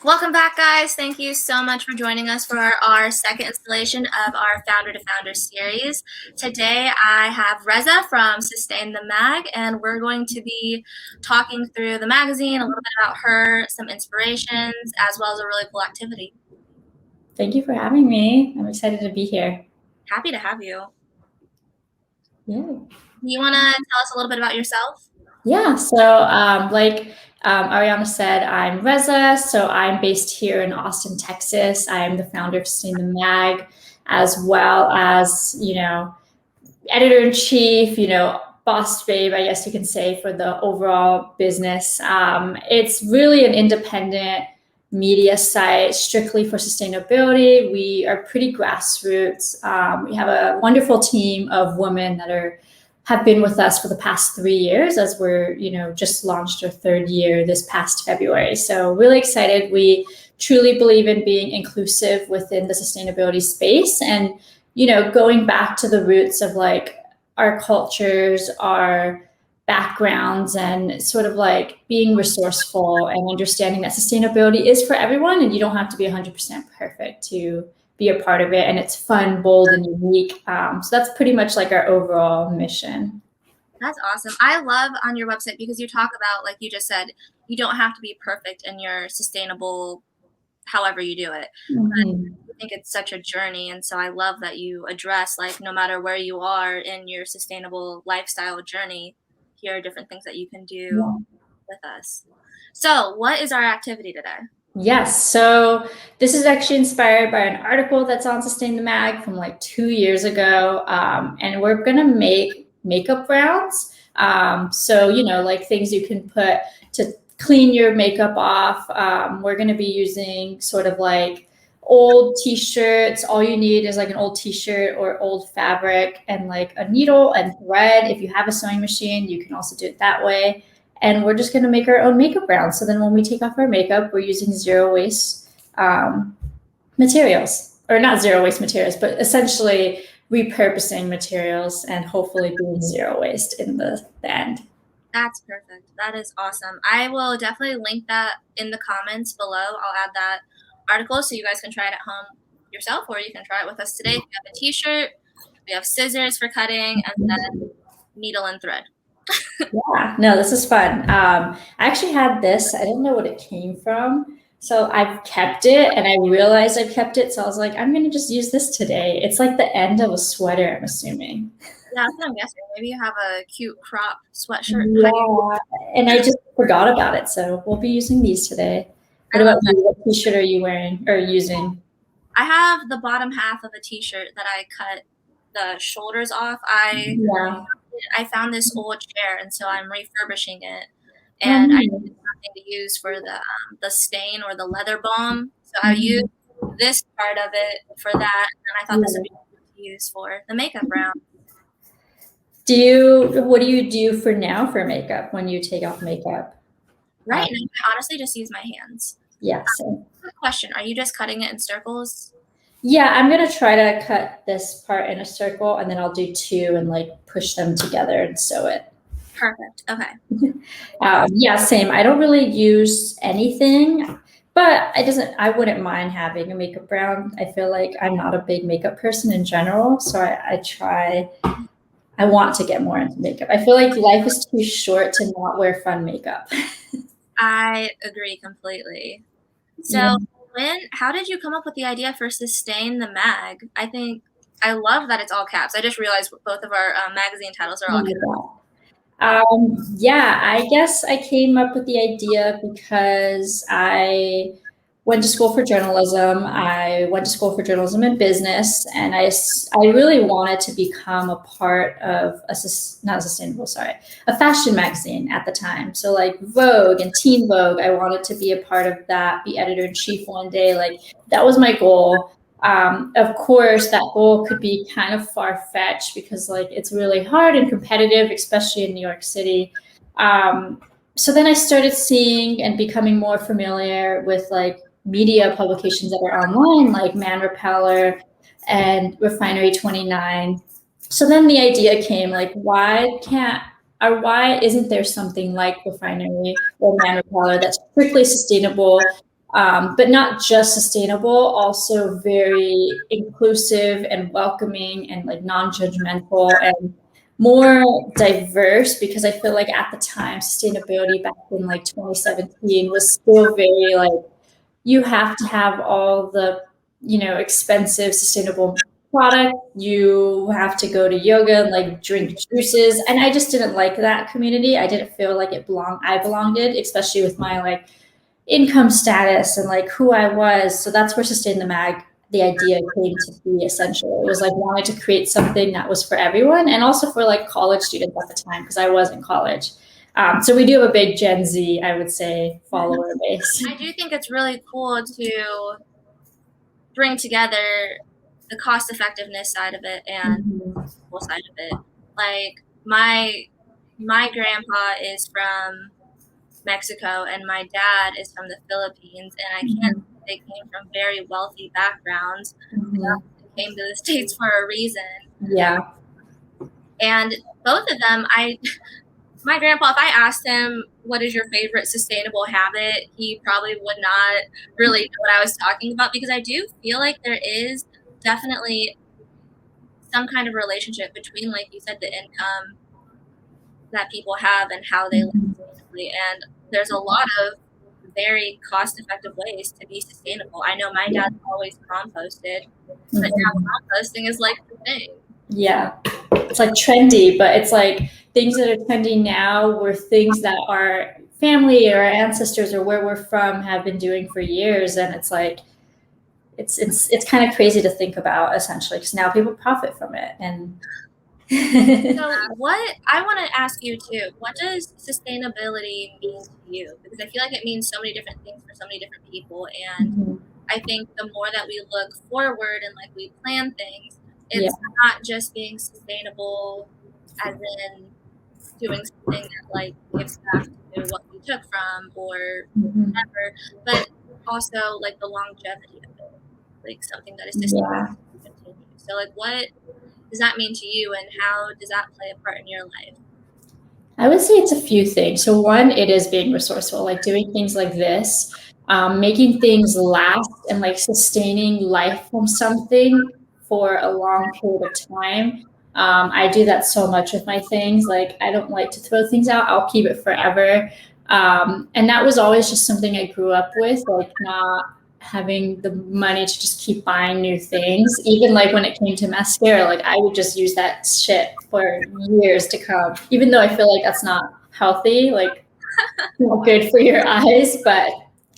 Welcome back, guys. Thank you so much for joining us for our second installation of our Founder to Founder series. Today, I have Reza from Sustain the Mag, and we're going to be talking through the magazine, a little bit about her, some inspirations, as well as a really cool activity. Thank you for having me. I'm excited to be here. Happy to have you. Yeah. Do you want to tell us a little bit about yourself? Yeah. So, like Arianna said, I'm Reza. So I'm based here in Austin, Texas. I'm the founder of Sustain the Mag, as well as editor in chief. Boss babe, I guess you can say, for the overall business. It's really an independent media site strictly for sustainability. We are pretty grassroots. We have a wonderful team of women that have been with us for the past 3 years, as we're just launched our third year this past February. So really excited. We truly believe in being inclusive within the sustainability space, and going back to the roots of like our cultures, our backgrounds, and sort of like being resourceful and understanding that sustainability is for everyone, and you don't have to be 100% perfect to be a part of it. And it's fun, bold, and unique. So that's pretty much like our overall mission. That's awesome. I love on your website because you talk about, like you just said, you don't have to be perfect in your sustainable however you do it. Mm-hmm. I think it's such a journey, and so I love that you address, like, no matter where you are in your sustainable lifestyle journey, here are different things that you can do with us. So what is our activity today? Yes, so this is actually inspired by an article that's on Sustain the Mag from like 2 years ago, and we're gonna make makeup rounds. So like things you can put to clean your makeup off. We're gonna be using sort of like old t-shirts. All you need is like an old t-shirt or old fabric and like a needle and thread. If you have a sewing machine, you can also do it that way. And we're just going to make our own makeup round. So then when we take off our makeup, we're using zero waste materials, or not zero waste materials, but essentially repurposing materials and hopefully being zero waste in the end. That's perfect. That is awesome. I will definitely link that in the comments below. I'll add that article so you guys can try it at home yourself, or you can try it with us today. We have a t-shirt, we have scissors for cutting, and then needle and thread. Yeah, no, this is fun. I actually had this. I didn't know what it came from. So I've kept it, and I realized I've kept it. So I was like, I'm going to just use this today. It's like the end of a sweater, I'm assuming. Yeah, that's what I'm guessing. Maybe you have a cute crop sweatshirt. Yeah, and I just forgot about it. So we'll be using these today. What about you? What t-shirt are you wearing or using? I have the bottom half of a t-shirt that I cut the shoulders off. I found this old chair, and so I'm refurbishing it. And I needed something to use for the stain or the leather balm. So I used this part of it for that, and I thought this would be good to use for the makeup round. What do you do for now for makeup when you take off makeup? Right now, I honestly just use my hands. Yeah. So. Quick question: are you just cutting it in circles? Yeah, I'm gonna try to cut this part in a circle, and then I'll do two and like push them together and sew it. Perfect. Okay. Yeah, same. I don't really use anything, but I wouldn't mind having a makeup round. I feel like I'm not a big makeup person in general, so I want to get more into makeup. I feel like life is too short to not wear fun makeup. I agree completely. So how did you come up with the idea for Sustain the Mag? I love that it's all caps. I just realized both of our magazine titles are all caps. Yeah, I guess I came up with the idea because I went to school for journalism. I went to school for journalism and business, and I really wanted to become a part of a fashion magazine at the time. So like Vogue and Teen Vogue, I wanted to be a part of that, be editor-in-chief one day. Like that was my goal. Of course, that goal could be kind of far-fetched because like it's really hard and competitive, especially in New York City. So then I started seeing and becoming more familiar with like media publications that are online, like Man Repeller and Refinery 29. So then the idea came, like, why isn't there something like Refinery or Man Repeller that's strictly sustainable, but not just sustainable, also very inclusive and welcoming and like non-judgmental and more diverse, because I feel like at the time sustainability back in like 2017 was still very like you have to have all the expensive sustainable product, you have to go to yoga and like drink juices, and I just didn't like that community. I didn't feel like I belonged in, especially with my like income status and like who I was. So that's where Sustain the Mag, the idea came to be essentially. It was like wanting to create something that was for everyone and also for like college students at the time, because I was in college. So we do have a big Gen Z, I would say, follower base. I do think it's really cool to bring together the cost effectiveness side of it and the people side of it. Like my grandpa is from Mexico and my dad is from the Philippines, and I can't say they came from very wealthy backgrounds. They came to the States for a reason. Yeah. And both of them, my grandpa, if I asked him what is your favorite sustainable habit, he probably would not really know what I was talking about, because I do feel like there is definitely some kind of relationship between, like you said, the income that people have and how they live sustainably. And there's a lot of very cost-effective ways to be sustainable. I know my dad's always composted, but now composting is like the thing. Yeah. It's like trendy, but it's like things that are trendy now were things that our family or our ancestors or where we're from have been doing for years. And it's like, it's kind of crazy to think about, essentially, because now people profit from it. And so what I want to ask you too, what does sustainability mean to you? Because I feel like it means so many different things for so many different people. And I think the more that we look forward and like we plan things, it's not just being sustainable as in doing something that like gives back to what we took from or whatever, but also like the longevity of it, like something that is sustainable to continue. So like what does that mean to you, and how does that play a part in your life? I would say it's a few things. So one, it is being resourceful, like doing things like this, making things last and like sustaining life from something for a long period of time. I do that so much with my things. Like I don't like to throw things out. I'll keep it forever. And that was always just something I grew up with, like not having the money to just keep buying new things. Even like when it came to mascara, like I would just use that shit for years to come, even though I feel like that's not healthy, like not good for your eyes, but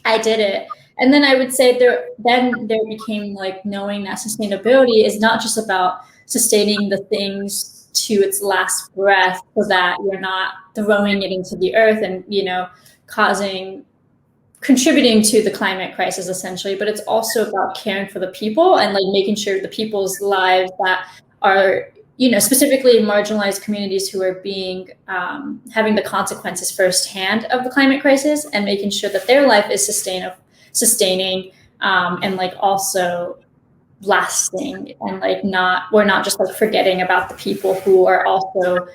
I did it. And then I would say there became like knowing that sustainability is not just about sustaining the things to its last breath so that you're not throwing it into the earth and, contributing to the climate crisis essentially, but it's also about caring for the people and like making sure the people's lives that are, specifically marginalized communities who are being having the consequences firsthand of the climate crisis, and making sure that their life is sustaining, and like also lasting, and like we're not just like forgetting about the people who are also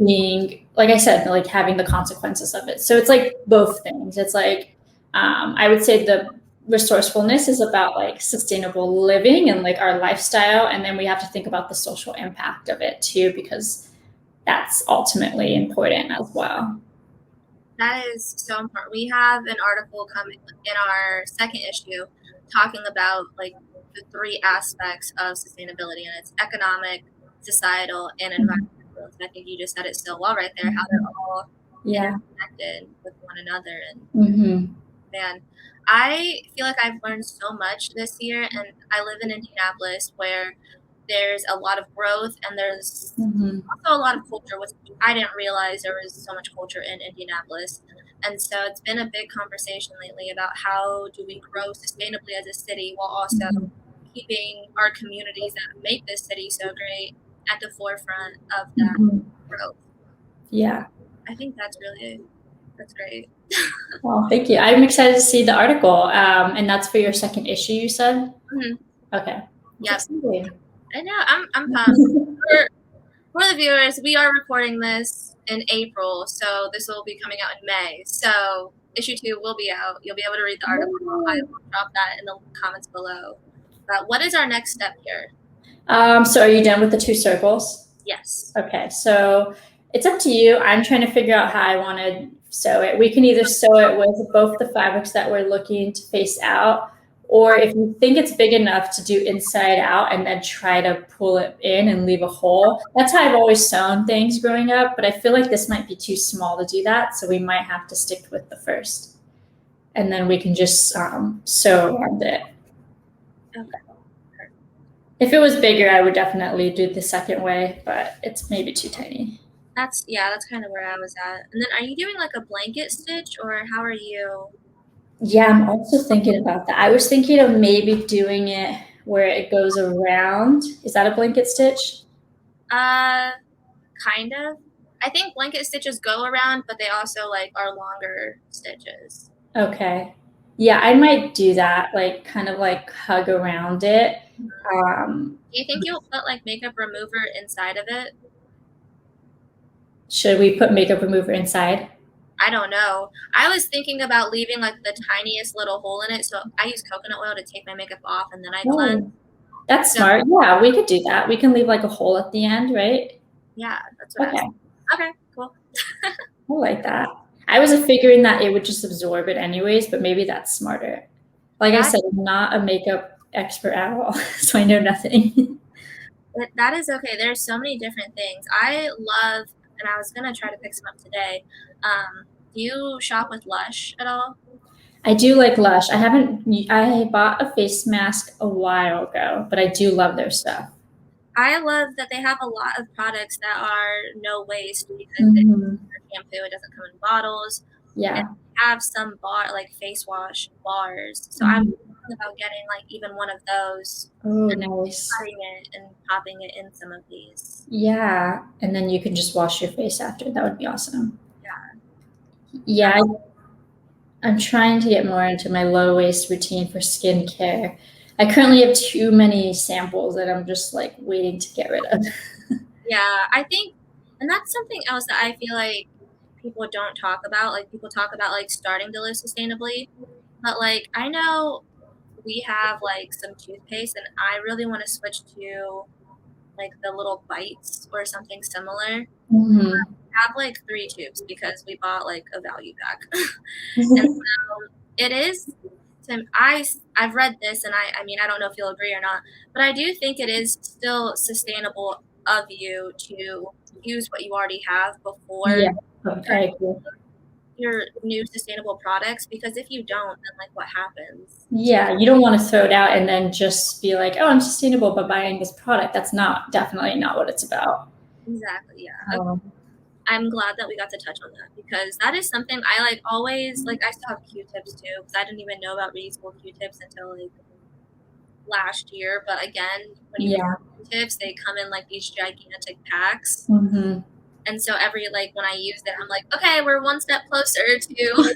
being, like I said, like having the consequences of it. So it's like both things. It's like I would say the resourcefulness is about like sustainable living and like our lifestyle, and then we have to think about the social impact of it too, because that's ultimately important as well. That is so important. We have an article coming in our second issue talking about like the three aspects of sustainability, and it's economic, societal, and environmental. I think you just said it so well right there, how they're all connected with one another. And man, I feel like I've learned so much this year, and I live in Indianapolis where there's a lot of growth and there's also a lot of culture, which I didn't realize there was so much culture in Indianapolis. And so it's been a big conversation lately about how do we grow sustainably as a city while also keeping our communities that make this city so great at the forefront of that growth. Yeah. I think that's great. Well, thank you. I'm excited to see the article. And that's for your second issue, you said? Okay. Yes. I know. I'm pumped. For the viewers, we are recording this in April, so this will be coming out in May. So issue 2 will be out. You'll be able to read the article. I will drop that in the comments below. But what is our next step here? So are you done with the 2 circles? Yes. Okay, so it's up to you. I'm trying to figure out how I want to sew it. We can either sew it with both the fabrics that we're looking to face out, or if you think it's big enough to do inside out and then try to pull it in and leave a hole. That's how I've always sewn things growing up, but I feel like this might be too small to do that, so we might have to stick with the first. And then we can just sew around it. Okay. If it was bigger, I would definitely do the second way, but it's maybe too tiny. That's kind of where I was at. And then are you doing like a blanket stitch, or how are you? Yeah, I'm also thinking about that. I was thinking of maybe doing it where it goes around. Is that a blanket stitch? Kind of. I think blanket stitches go around, but they also like are longer stitches. Okay. Yeah, I might do that, like kind of like hug around it. Do you think you'll put like makeup remover inside of it? Should we put makeup remover inside? I don't know. I was thinking about leaving like the tiniest little hole in it. So I use coconut oil to take my makeup off and then I cleanse. Oh, that's smart. Yeah, we could do that. We can leave like a hole at the end, right? Yeah, that's what I was. Okay, cool. I like that. I was figuring that it would just absorb it anyways, but maybe that's smarter. Like I said, I'm not a makeup expert at all, so I know nothing. But that is okay. There's so many different things. I love, and I was gonna try to pick some up today. Do you shop with Lush at all? I do like Lush. I bought a face mask a while ago, but I do love their stuff. I love that they have a lot of products that are no waste because it's shampoo. It doesn't come in bottles. Yeah. And they have some like face wash bars. So I'm thinking about getting like even one of those. Oh, nice. Cutting it and popping it in some of these. Yeah, and then you can just wash your face after. That would be awesome. Yeah. Yeah, I'm trying to get more into my low waist routine for skincare. I currently have too many samples that I'm just like waiting to get rid of. Yeah, I think, and that's something else that I feel like people don't talk about. Like people talk about like starting to live sustainably, but like I know we have like some toothpaste, and I really want to switch to like the little bites or something similar. Mm-hmm. I have like 3 tubes because we bought like a value pack, and so it is. I've read this, and I mean I don't know if you'll agree or not, but I do think it is still sustainable of you to use what you already have before your new sustainable products, because if you don't, then like what happens? Yeah, you don't want to throw it out and then just be like, oh, I'm sustainable by buying this product. That's definitely not what it's about. Exactly, yeah. I'm glad that we got to touch on that because that is something I like always, like I still have Q-tips too because I didn't even know about reusable Q-tips until like last year. But again, when you have Q-tips, they come in like these gigantic packs. And so when I use it, I'm like, okay, we're one step closer to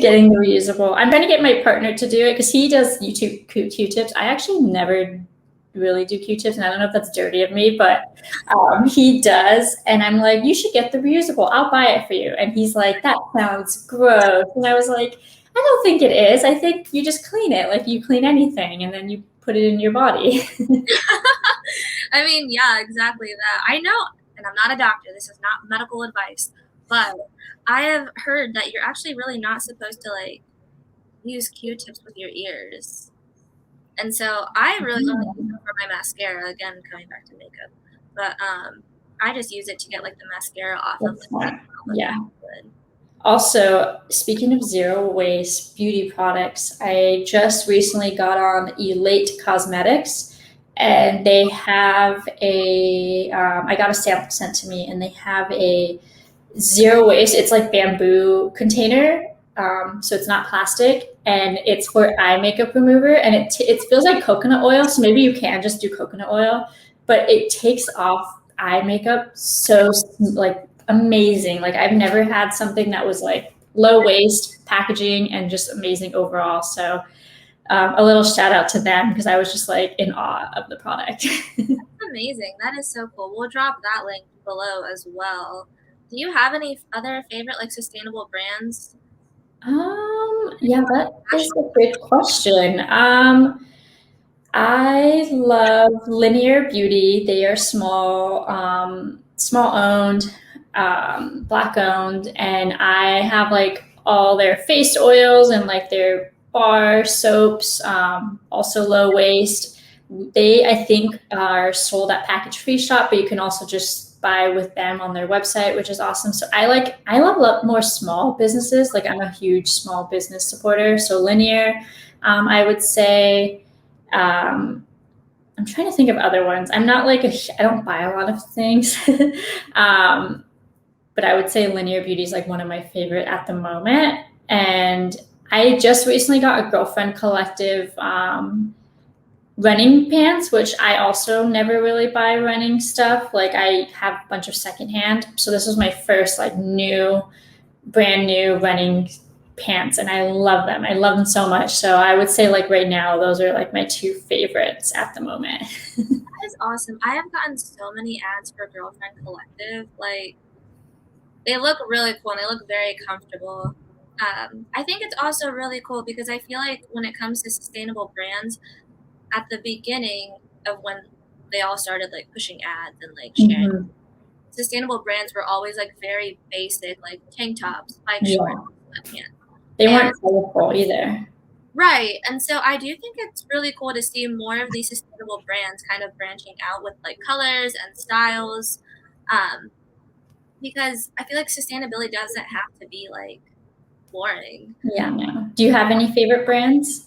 getting the reusable. I'm trying to get my partner to do it because he does YouTube Q-tips. I actually never really do Q-tips, and I don't know if that's dirty of me, but he does. And I'm like, you should get the reusable. I'll buy it for you. And he's like, that sounds gross. And I was like, I don't think it is. I think you just clean it like you clean anything, and then you put it in your body. I mean, yeah, exactly that. I know, and I'm not a doctor. This is not medical advice, but I have heard that you're actually really not supposed to like use Q-tips with your ears. And so I really only use it for my mascara, again, coming back to makeup. But I just use it to get like the mascara off of it. Yeah. Also, speaking of zero waste beauty products, I just recently got on Elate Cosmetics, and they have I got a sample sent to me, and they have a zero waste. It's like bamboo container. So it's not plastic, and it's for eye makeup remover, and it feels like coconut oil. So maybe you can just do coconut oil, but it takes off eye makeup so like amazing. Like I've never had something that was like low waste packaging and just amazing overall. So a little shout out to them because I was just like in awe of the product. That's amazing. That is so cool. We'll drop that link below as well. Do you have any other favorite like sustainable brands? Yeah, that is a great question. I love Linear Beauty. They are small owned, black owned, and I have like all their face oils and like their bar soaps, also low waste. They, I think, are sold at Package Free Shop, but you can also just buy with them on their website, which is awesome. So I love more small businesses. Like I'm a huge small business supporter. So Linear, I would say. I'm trying to think of other ones. I'm not like I don't buy a lot of things, um, but I would say Linear Beauty is like one of my favorite at the moment. And I just recently got a Girlfriend Collective running pants, which I also never really buy running stuff. Like I have a bunch of secondhand. So this was my first like brand new running pants and I love them. I love them so much. So I would say like right now, those are like my two favorites at the moment. That is awesome. I have gotten so many ads for Girlfriend Collective. Like they look really cool and they look very comfortable. I think it's also really cool because I feel like when it comes to sustainable brands, at the beginning of when they all started like pushing ads and like sharing, Mm-hmm. sustainable brands were always like very basic, like tank tops, bike shorts, Yeah. sweatpants. They And weren't colorful either. right. And so I do think it's really cool to see more of these sustainable brands kind of branching out with like colors and styles. Um, because I feel like sustainability doesn't have to be like boring. Yeah, no. Do you have any favorite brands?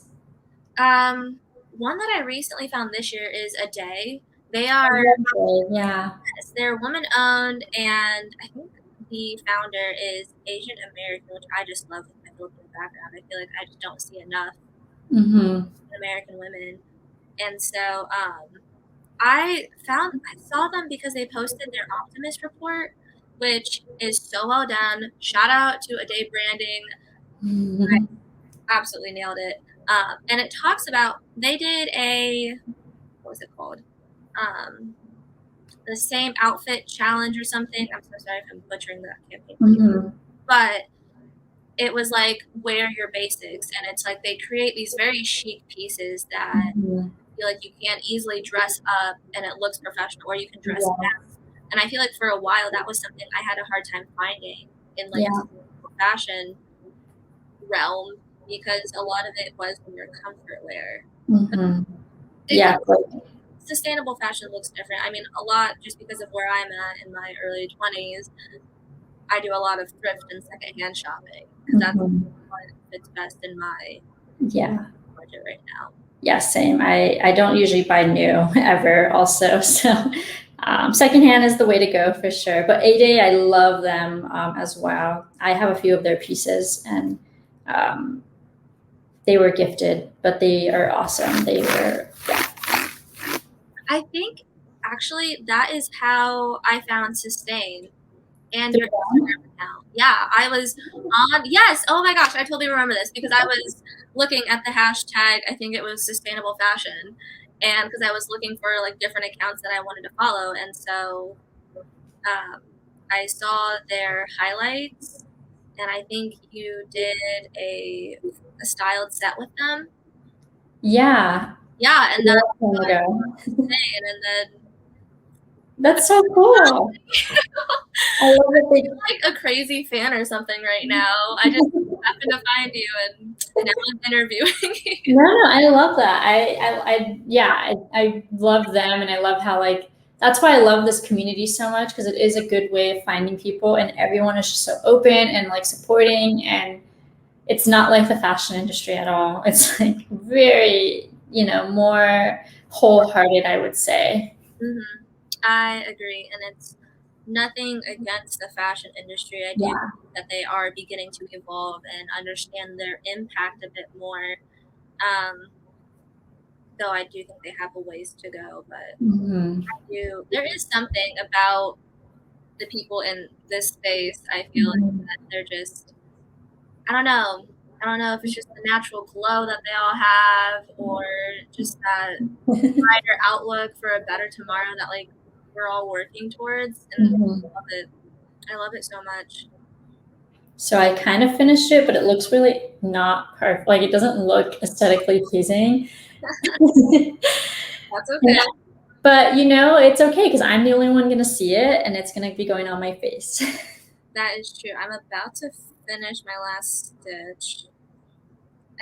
One that I recently found this year is A Day. They I are, love Joy. Yeah. they're woman owned, and I think the founder is Asian American, which I just love with my Filipino background. I feel like I just don't see enough Mm-hmm. American women. And so I saw them because they posted their Optimist report, which is so well done. Shout out to A Day Branding. Mm-hmm. Absolutely nailed it. And it talks about they did a what was it called? Um, the same outfit challenge or something. I'm so sorry if I'm butchering that campaign for you, Mm-hmm. but it was like wear your basics, and it's like they create these very chic pieces that Mm-hmm. feel like you can't easily dress up and it looks professional, or you can dress Yeah. down. And I feel like for a while that was something I had a hard time finding in like Yeah. fashion realm because a lot of it was in your comfort wear. Mm-hmm. It Yeah. sustainable fashion looks different. I mean, a lot just because of where I'm at in my early 20s. I do a lot of thrift and secondhand shopping because that's Mm-hmm. what fits best in my Yeah. budget right now. Yeah, same. I don't usually buy new ever also. So secondhand is the way to go for sure. But A-Day, I love them as well. I have a few of their pieces and um, they were gifted, but they are awesome. They were, yeah. I think actually that is how I found Sustain and your Instagram account. Yeah, I was on, yes, oh my gosh, I totally remember this because I was looking at the hashtag, I think it was sustainable fashion, and because I was looking for like different accounts that I wanted to follow, and so um, I saw their highlights, and I think you did a styled set with them. Yeah. Yeah, and then and then That's so cool. I love that they like a crazy fan or something right now. I just happened to find you, and now I'm interviewing you. No, I love that. I love them, and I love how like that's why I love this community so much because it is a good way of finding people, and everyone is just so open and like supporting, and it's not like the fashion industry at all. It's like very, more wholehearted, I would say. Mm-hmm. I agree, and it's nothing against the fashion industry. I do Yeah. think that they are beginning to evolve and understand their impact a bit more. Um, though I do think they have a ways to go, but Hmm. there is something about the people in this space. I feel like Hmm. that they're just, I don't know. I don't know if it's just the natural glow that they all have, or just that brighter outlook for a better tomorrow that like we're all working towards. And I love it. I love it so much. So I kind of finished it, but it looks really not perfect. Like it doesn't look aesthetically pleasing. That's okay. But you know, it's okay because I'm the only one going to see it and it's going to be going on my face. That is true. I'm about to finish my last stitch.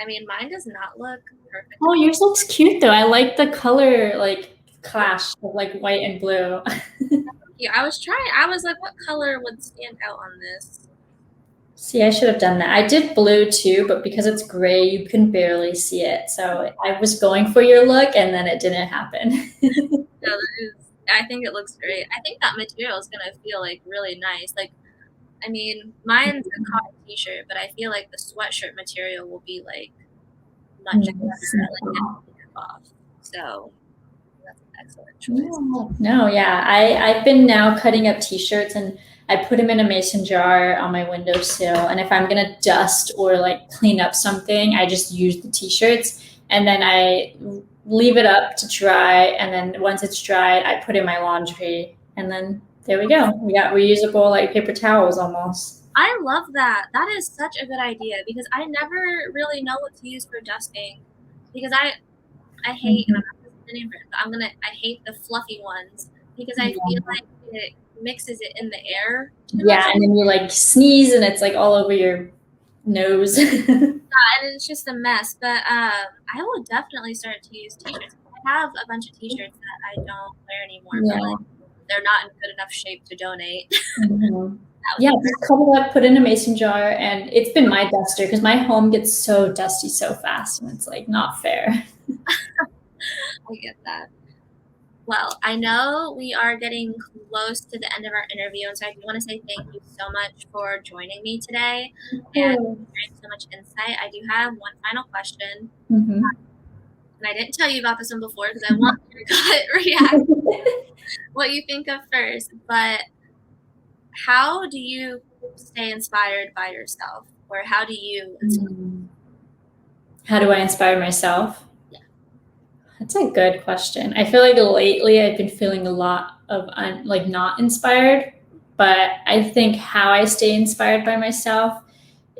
I mean, mine does not look perfect. Oh, yours looks cute though. I like the color like clash of like white and blue. Yeah, I was like, what color would stand out on this? See, I should have done that. I did blue too, but because it's gray, you can barely see it. So I was going for your look and then it didn't happen. No, I think it looks great. I think that material is going to feel like really nice. Like, I mean, mine's a cotton t-shirt, but I feel like the sweatshirt material will be like much better, like off. So that's an excellent choice. No, yeah. I've been now cutting up t-shirts and I put them in a mason jar on my windowsill. And if I'm gonna dust or like clean up something, I just use the t-shirts and then I leave it up to dry. And then once it's dried, I put in my laundry and then there we go. We got reusable like paper towels almost. I love that. That is such a good idea because I never really know what to use for dusting because I hate I hate the fluffy ones because I feel like it mixes it in the air. Yeah, and then you like sneeze and it's like all over your nose. And it's just a mess. But I will definitely start to use t-shirts. I have a bunch of t-shirts that I don't wear anymore, but like, they're not in good enough shape to donate. Yeah, just cut it up, put it in a mason jar, and it's been my duster because my home gets so dusty so fast, and it's like not fair. I get that. Well, I know we are getting close to the end of our interview, and so I do want to say thank you so much for joining me today and sharing so much insight. I do have one final question, and I didn't tell you about this one before because I want your gut reaction, what you think of first. But how do you stay inspired by yourself, or how do you inspire? How do I inspire myself? Yeah. That's a good question. I feel like lately I've been feeling a lot of like not inspired, but I think how I stay inspired by myself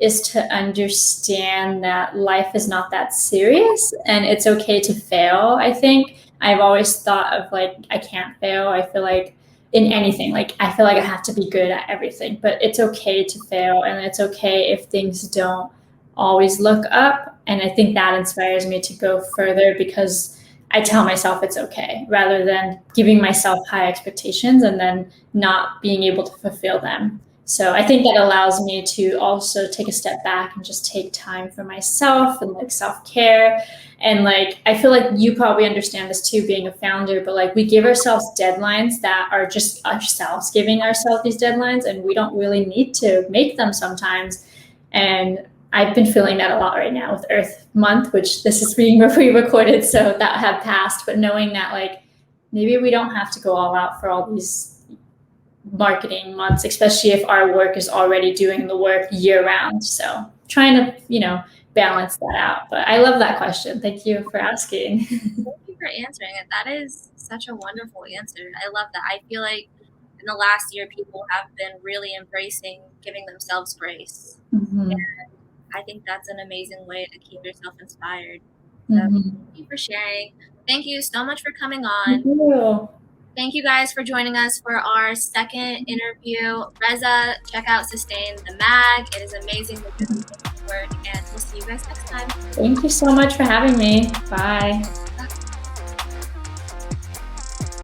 is to understand that life is not that serious and it's okay to fail. I think I've always thought of like, I can't fail. I feel like in anything, like I feel like I have to be good at everything, but it's okay to fail and it's okay if things don't always look up. And I think that inspires me to go further because I tell myself it's okay rather than giving myself high expectations and then not being able to fulfill them. So I think that allows me to also take a step back and just take time for myself and like self-care. And like, I feel like you probably understand this too, being a founder, but like we give ourselves deadlines that are just ourselves giving ourselves these deadlines and we don't really need to make them sometimes. And I've been feeling that a lot right now with Earth Month, which this is being re-recorded, so that have passed, but knowing that like, maybe we don't have to go all out for all these marketing months, especially if our work is already doing the work year round. So trying to, balance that out. But I love that question. Thank you for asking. Thank you for answering it. That is such a wonderful answer. I love that. I feel like in the last year, people have been really embracing giving themselves grace. And I think that's an amazing way to keep yourself inspired. So thank you for sharing. Thank you so much for coming on. Thank you. Thank you guys for joining us for our second interview. Reza, check out Sustain the Mag. It is amazing work, and we'll see you guys next time. Thank you so much for having me. Bye.